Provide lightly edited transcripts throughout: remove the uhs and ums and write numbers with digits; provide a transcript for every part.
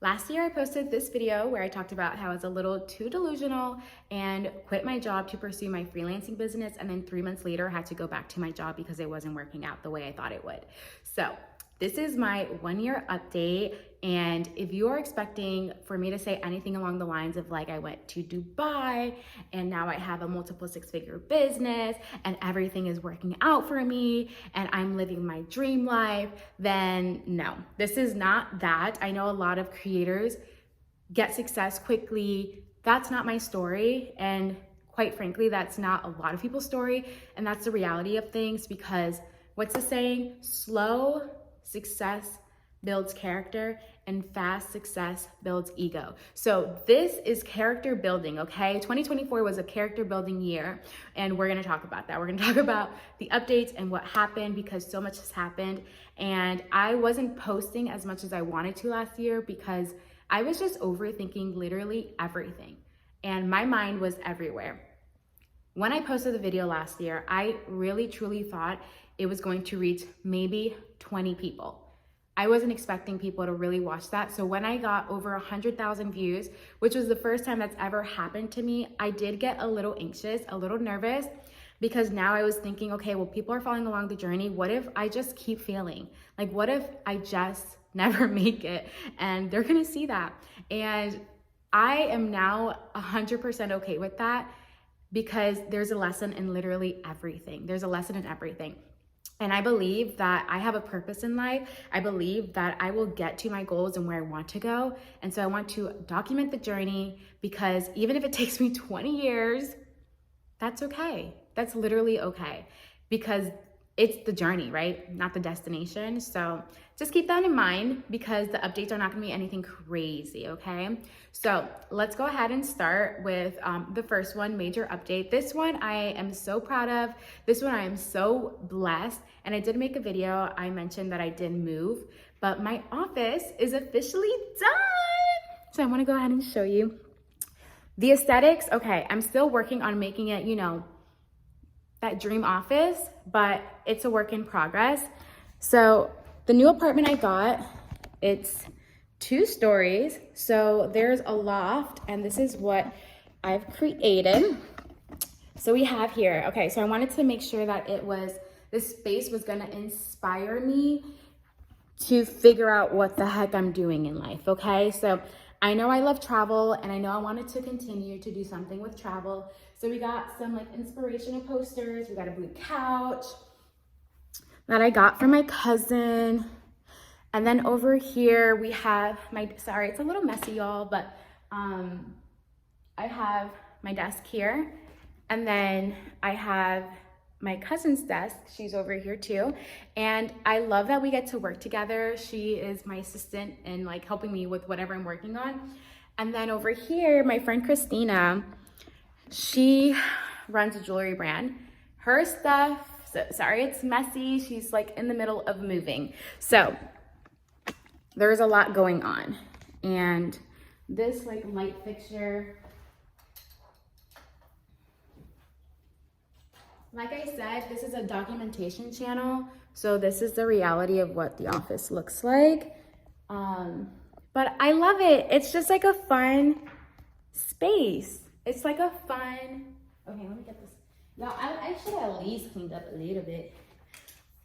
Last year I posted this video where I talked about how I was a little too delusional and quit my job to pursue my freelancing business, and then 3 months later I had to go back to my job because it wasn't working out the way I thought it would. So this is my 1-year update, and if you are expecting for me to say anything along the lines of like I went to Dubai and now I have a multiple 6-figure business and everything is working out for me and I'm living my dream life, then no, this is not that. I know a lot of creators get success quickly. That's not my story, and quite frankly, that's not a lot of people's story, and that's the reality of things, because what's the saying? Slow success builds character and fast success builds ego. So this is character building, okay? 2024 was a character building year, and we're gonna talk about that. We're gonna talk about the updates and what happened, because so much has happened. And I wasn't posting as much as I wanted to last year because I was just overthinking literally everything, and my mind was everywhere. When I posted the video last year, I really truly thought it was going to reach maybe 20 people. I wasn't expecting people to really watch that. So when I got over 100,000 views, which was the first time that's ever happened to me, I did get a little anxious, a little nervous, because now I was thinking, okay, well, people are following along the journey. What if I just keep failing? Like, what if I just never make it? And they're gonna see that. And I am now 100% okay with that, because there's a lesson in literally everything. There's a lesson in everything. And I believe that I have a purpose in life. I believe that I will get to my goals and where I want to go. And so I want to document the journey, because even if it takes me 20 years, that's okay. That's literally okay, because it's the journey, right? Not the destination. So just keep that in mind, because the updates are not gonna be anything crazy, okay? So let's go ahead and start with the first one, major update. This one I am so proud of. This one I am so blessed. And I did make a video. I mentioned that I did move, but my office is officially done. So I wanna go ahead and show you. The aesthetics, okay, I'm still working on making it, you know, that dream office, but it's a work in progress. So the new apartment I got, it's 2 stories. So there's a loft, and this is what I've created. So we have here, okay, so I wanted to make sure that this space was gonna inspire me to figure out what the heck I'm doing in life, okay? So I know I love travel, and I know I wanted to continue to do something with travel. So we got some like inspirational posters. We got a blue couch that I got from my cousin. And then over here we have sorry, it's a little messy, y'all, but I have my desk here. And then I have my cousin's desk. She's over here too. And I love that we get to work together. She is my assistant and like helping me with whatever I'm working on. And then over here, my friend Christina, she runs a jewelry brand. Her stuff, sorry, it's messy. She's like in the middle of moving. So there's a lot going on. And this like light fixture, like I said, this is a documentation channel. So this is the reality of what the office looks like. But I love it. It's just like a fun space. It's like a fun, okay, let me get this. Now, I should have at least cleaned up a little bit.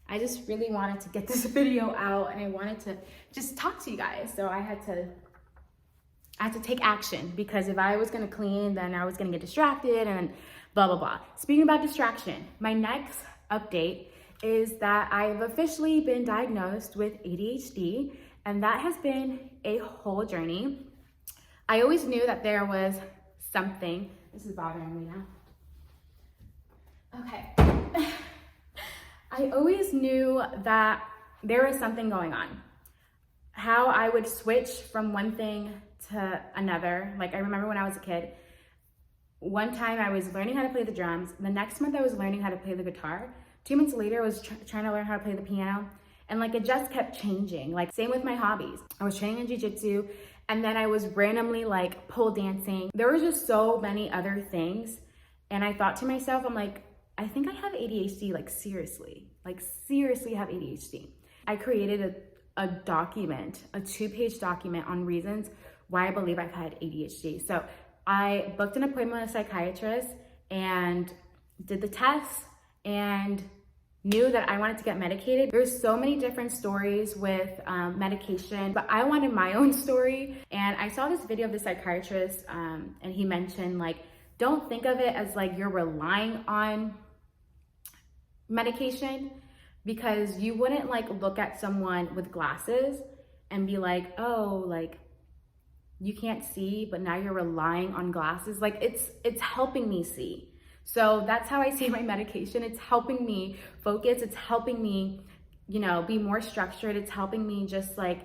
I just really wanted to get this video out, and I wanted to just talk to you guys. So I had to take action, because if I was gonna clean, then I was gonna get distracted and blah, blah, blah. Speaking about distraction, my next update is that I've officially been diagnosed with ADHD, and that has been a whole journey. I always knew that there was something. This is bothering me now. Okay. I always knew that there was something going on. How I would switch from one thing to another. Like, I remember when I was a kid, one time I was learning how to play the drums. The next month I was learning how to play the guitar. 2 months later I was trying to learn how to play the piano. And like, it just kept changing. Like, same with my hobbies. I was training in jiu-jitsu, and then I was randomly like pole dancing. There were just so many other things. And I thought to myself, I'm like, I think I have ADHD, like seriously have ADHD. I created a document, a 2-page document on reasons why I believe I've had ADHD. So I booked an appointment with a psychiatrist and did the tests and knew that I wanted to get medicated. There's so many different stories with medication, but I wanted my own story. And I saw this video of the psychiatrist and he mentioned like, don't think of it as like you're relying on medication, because you wouldn't like look at someone with glasses and be like, oh, like you can't see, but now you're relying on glasses. Like it's helping me see. So that's how I see my medication. It's helping me focus. It's helping me, you know, be more structured. It's helping me just like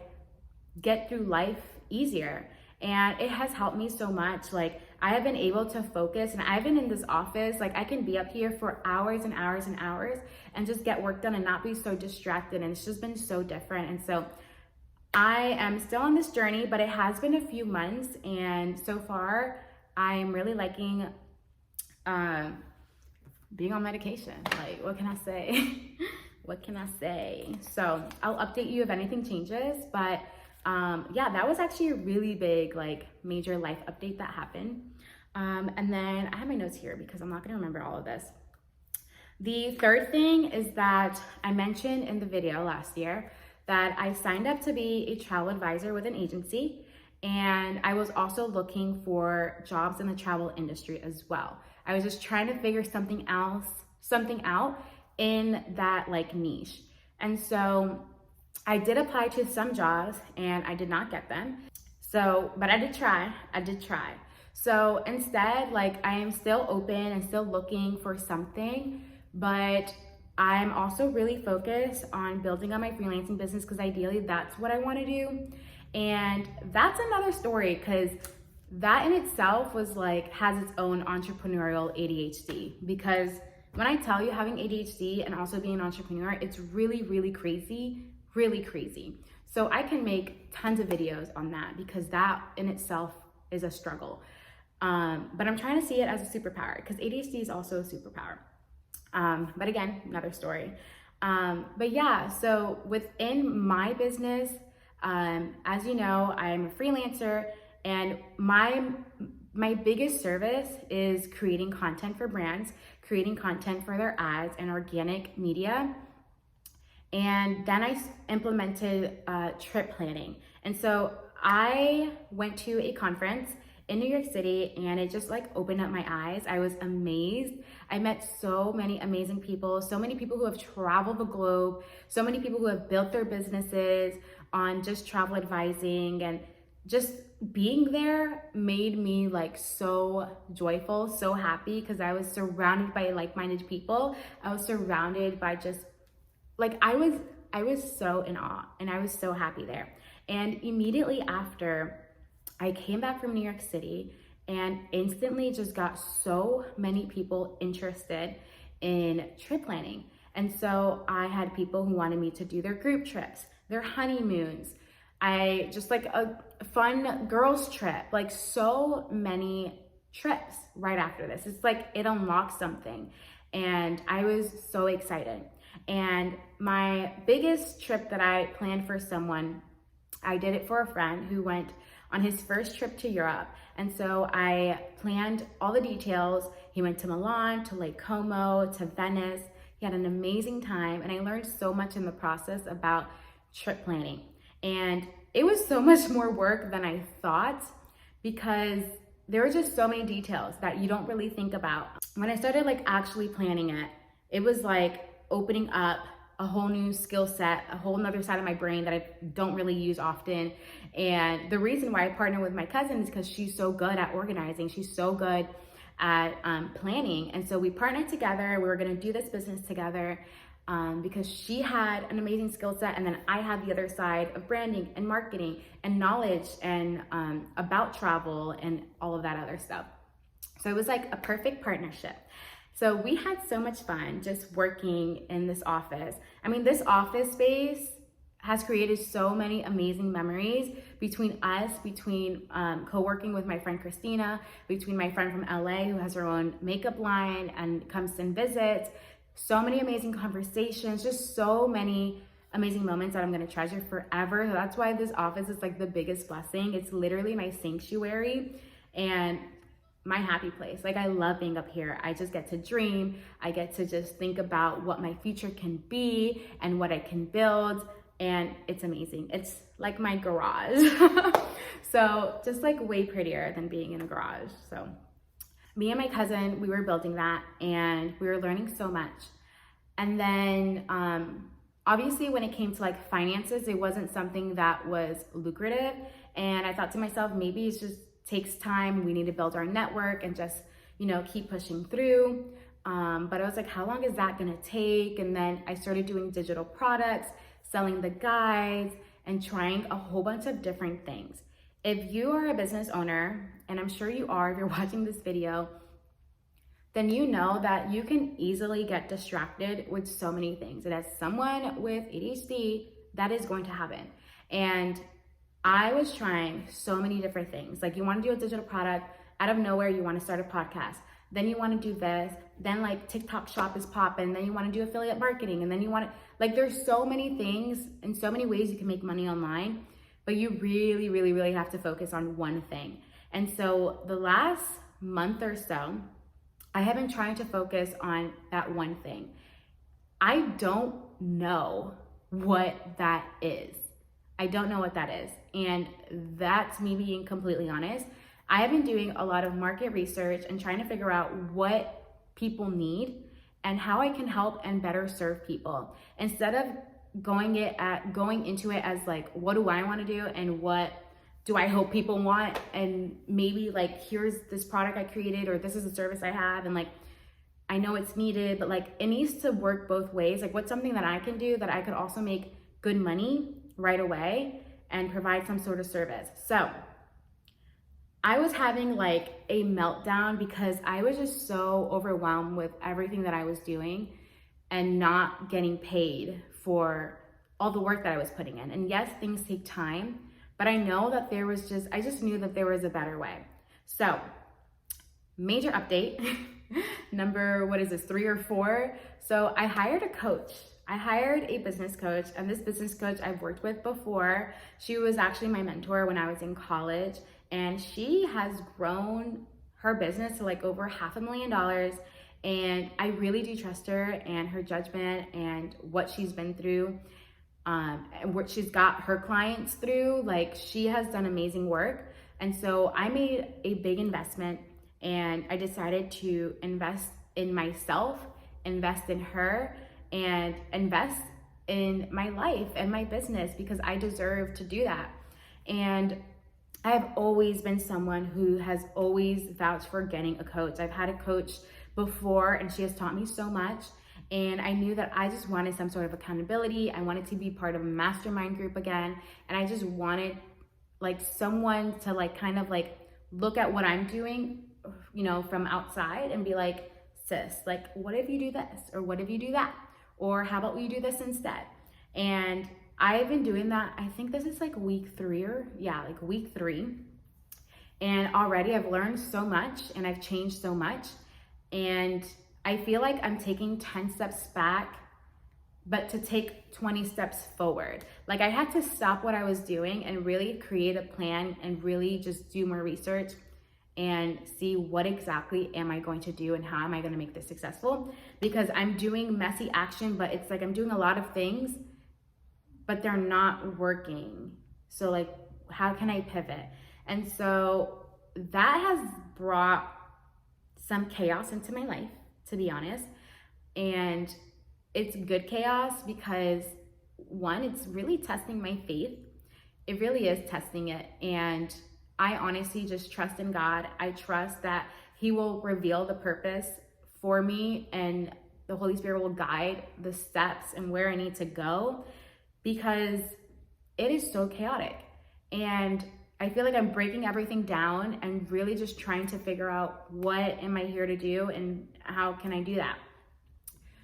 get through life easier. And it has helped me so much. Like I have been able to focus, and I've been in this office, like I can be up here for hours and hours and hours and just get work done and not be so distracted. And it's just been so different. And so I am still on this journey, but it has been a few months. And so far I'm really liking being on medication. Like, what can I say? What can I say? So I'll update you if anything changes, but yeah, that was actually a really big, like major life update that happened. And then I have my notes here because I'm not gonna remember all of this. The third thing is that I mentioned in the video last year that I signed up to be a travel advisor with an agency, and I was also looking for jobs in the travel industry as well. I was just trying to figure something out in that like niche. And so I did apply to some jobs and I did not get them. So, but I did try. So instead, like I am still open and still looking for something, but I'm also really focused on building on my freelancing business because ideally that's what I want to do. And that's another story, because that in itself was like, has its own entrepreneurial ADHD. Because when I tell you, having ADHD and also being an entrepreneur, it's really, really crazy, really crazy. So I can make tons of videos on that because that in itself is a struggle. But I'm trying to see it as a superpower, because ADHD is also a superpower. But again, another story. But yeah, so within my business, as you know, I'm a freelancer, and my biggest service is creating content for brands, creating content for their ads and organic media. And then I implemented trip planning. And so I went to a conference in New York City, and it just like opened up my eyes. I was amazed. I met so many amazing people, so many people who have traveled the globe, so many people who have built their businesses on just travel advising, and just being there made me like so joyful, so happy, because I was surrounded by like-minded people. I was surrounded by just like, I was so in awe, and I was so happy there. And immediately after, I came back from New York City and instantly just got so many people interested in trip planning. And so I had people who wanted me to do their group trips, their honeymoons, I just like a fun girls trip, like so many trips right after this. It's like it unlocked something, and I was so excited. And my biggest trip that I planned for someone, I did it for a friend who went on his first trip to Europe. And so I planned all the details. He went to Milan, to Lake Como, to Venice. He had an amazing time, and I learned so much in the process about trip planning. And it was so much more work than I thought, because there were just so many details that you don't really think about. When I started like actually planning it, it was like opening up a whole new skill set, a whole nother side of my brain that I don't really use often. And the reason why I partner with my cousin is because she's so good at organizing. She's so good at planning. And so we partnered together. We were gonna do this business together because she had an amazing skill set, and then I had the other side of branding and marketing and knowledge and about travel and all of that other stuff. So it was like a perfect partnership. So we had so much fun just working in this office. I mean, this office space has created so many amazing memories between us, between co-working with my friend Christina, between my friend from LA who has her own makeup line and comes and visits. So many amazing conversations, just so many amazing moments that I'm gonna treasure forever. So that's why this office is like the biggest blessing. It's literally my sanctuary and my happy place. Like, I love being up here. I just get to dream. I get to just think about what my future can be and what I can build. And it's amazing. It's like my garage. So just like way prettier than being in a garage. So me and my cousin, we were building that and we were learning so much. And then obviously when it came to like finances, it wasn't something that was lucrative. And I thought to myself, maybe it's just takes time. We need to build our network and just, you know, keep pushing through. But I was like, how long is that gonna take? And then I started doing digital products, selling the guides, and trying a whole bunch of different things. If you are a business owner, and I'm sure you are if you're watching this video, then you know that you can easily get distracted with so many things. And as someone with ADHD, that is going to happen. And I was trying so many different things. Like, you want to do a digital product, out of nowhere you want to start a podcast. Then you want to do this. Then like TikTok shop is popping. Then you want to do affiliate marketing. And then you want to, like, there's so many things and so many ways you can make money online, but you really, really, really have to focus on one thing. And so the last month or so, I have been trying to focus on that one thing. I don't know what that is. I don't know what that is. And that's me being completely honest. I have been doing a lot of market research and trying to figure out what people need and how I can help and better serve people. Instead of going into it as like, what do I want to do and what do I hope people want? And maybe like, here's this product I created, or this is a service I have. And like, I know it's needed, but like, it needs to work both ways. Like, what's something that I can do that I could also make good money right away and provide some sort of service. So I was having like a meltdown because I was just so overwhelmed with everything that I was doing and not getting paid for all the work that I was putting in. And yes, things take time, but I know that I just knew that there was a better way. So major update, number, 3 or 4? So I hired a coach. I hired a business coach, and this business coach I've worked with before. She was actually my mentor when I was in college, and she has grown her business to like over $500,000. And I really do trust her and her judgment and what she's been through, and what she's got her clients through. Like, she has done amazing work. And so I made a big investment, and I decided to invest in myself, invest in her, and invest in my life and my business, because I deserve to do that. And I have always been someone who has always vouched for getting a coach. I've had a coach before, and she has taught me so much. And I knew that I just wanted some sort of accountability. I wanted to be part of a mastermind group again. And I just wanted like someone to like kind of like look at what I'm doing, you know, from outside and be like, sis, like, what if you do this? Or what if you do that? Or how about we do this instead? And I've been doing that. I think this is like week 3 week 3. And already I've learned so much and I've changed so much. And I feel like I'm taking 10 steps back, but to take 20 steps forward. Like, I had to stop what I was doing and really create a plan and really just do more research and see what exactly am I going to do and how am I going to make this successful. Because I'm doing messy action, but it's like I'm doing a lot of things, but they're not working. So like, how can I pivot? And so that has brought some chaos into my life, to be honest. And it's good chaos because, one, it's really testing my faith. It really is testing it. And I honestly just trust in God. I trust that He will reveal the purpose for me, and the Holy Spirit will guide the steps and where I need to go, because it is so chaotic. And I feel like I'm breaking everything down and really just trying to figure out what am I here to do and how can I do that.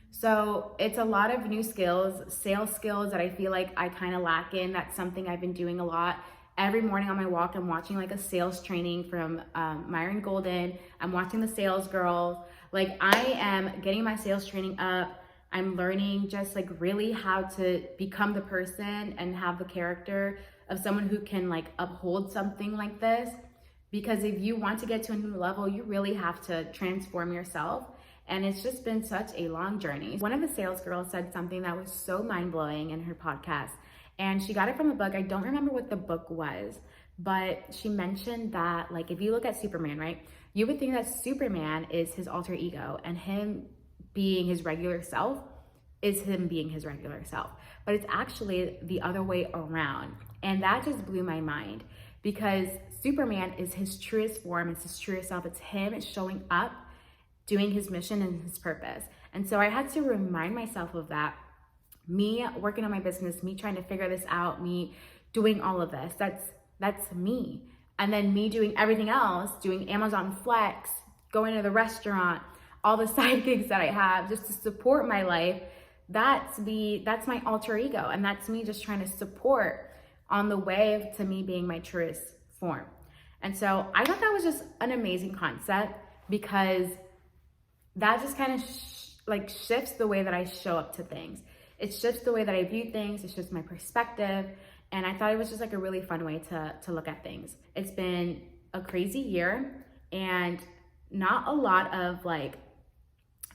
So it's a lot of new skills, sales skills that I feel like I kind of lack in. That's something I've been doing a lot. Every morning on my walk, I'm watching like a sales training from Myron Golden. I'm watching the Sales Girls. Like, I am getting my sales training up. I'm learning just like really how to become the person and have the character of someone who can like uphold something like this. Because if you want to get to a new level, you really have to transform yourself. And it's just been such a long journey. One of the sales girls said something that was so mind-blowing in her podcast. And she got it from a book. I don't remember what the book was, but she mentioned that like if you look at Superman, right? You would think that Superman is his alter ego, and him being his regular self is him being his regular self. But it's actually the other way around. And that just blew my mind, because Superman is his truest form, it's his truest self. It's him showing up, doing his mission and his purpose. And so I had to remind myself of that. Me working on my business, me trying to figure this out, me doing all of this, that's me. And then me doing everything else, doing Amazon Flex, going to the restaurant, all the side gigs that I have just to support my life. That's my alter ego. And that's me just trying to support on the way to me being my truest form. And so I thought that was just an amazing concept, because that just kind of shifts the way that I show up to things. It shifts the way that I view things. It's just my perspective. And I thought it was just like a really fun way to look at things. It's been a crazy year, and not a lot of like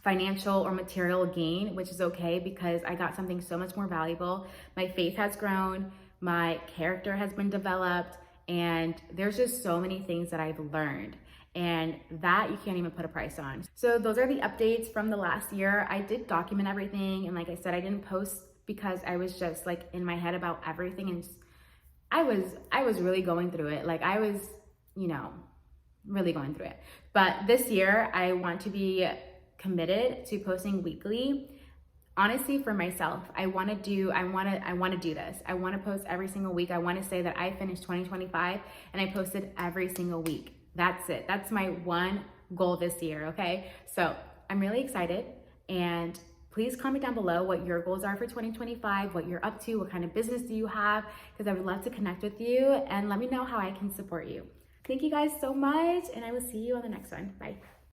financial or material gain, which is okay, because I got something so much more valuable. My faith has grown, my character has been developed, and there's just so many things that I've learned, and that you can't even put a price on. So those are the updates from the last year. I did document everything, and like I said, I didn't post because I was just like in my head about everything, and I was really going through it. Like I was, really going through it. But this year I want to be committed to posting weekly. Honestly, for myself, I want to do this. I want to post every single week. I want to say that I finished 2025 and I posted every single week. That's it. That's my one goal this year, okay? So I'm really excited, and please comment down below what your goals are for 2025, what you're up to, what kind of business do you have, because I would love to connect with you, and let me know how I can support you. Thank you guys so much, and I will see you on the next one. Bye.